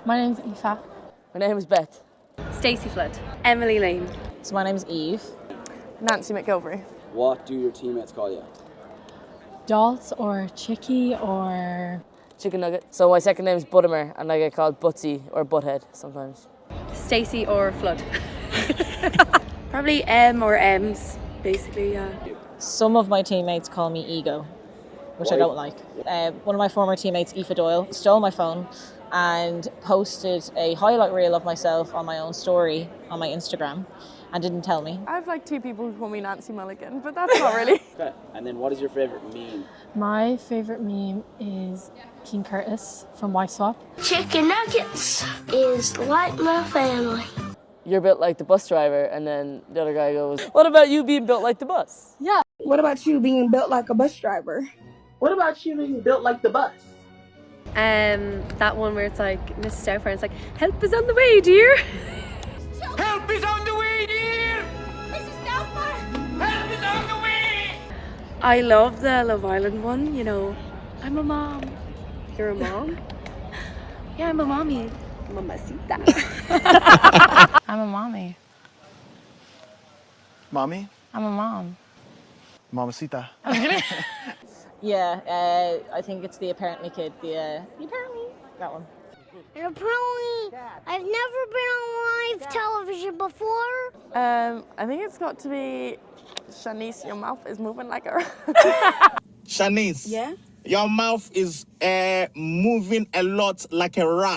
My name's Aoife. My name is Beth. Stacey Flood. Emily Lane. So my name's Eve. Nancy McGilvery. What do your teammates call you? Dolce or Chicky or... Chicken nugget. So my second name is Buttermer and I get called Butsy or Butthead sometimes. Stacey or Flood. Probably M or M's, basically, yeah. Some of my teammates call me Ego, which I don't like. One of my former teammates, Aoife Doyle, stole my phone and posted a highlight reel of myself on my own story on my Instagram and didn't tell me. I have like two people who call me Nancy Mulligan, but that's not really. Okay, and then what is your favourite meme? My favourite meme is King Curtis from Y-Swap. Chicken nuggets is like my family. You're built like the bus driver, and then the other guy goes, what about you being built like the bus? Yeah. What about you being built like a bus driver? What about you being built like the bus? That one where it's like Mrs. Doubtfire, and it's like, help is on the way, dear. Help is on the way, dear! Mrs. Doubtfire! Help is on the way! I love the Love Island one, you know. I'm a mom. You're a mom? Yeah, I'm a mommy. Mamacita. I'm a mommy. Mommy? I'm a mom. Mamacita. Yeah, I think it's the Apparently kid. The Apparently, that one. And apparently, I've never been on live television before. I think it's got to be Shanice, your mouth is moving like a... Shanice. Yeah? Your mouth is moving a lot like a rat.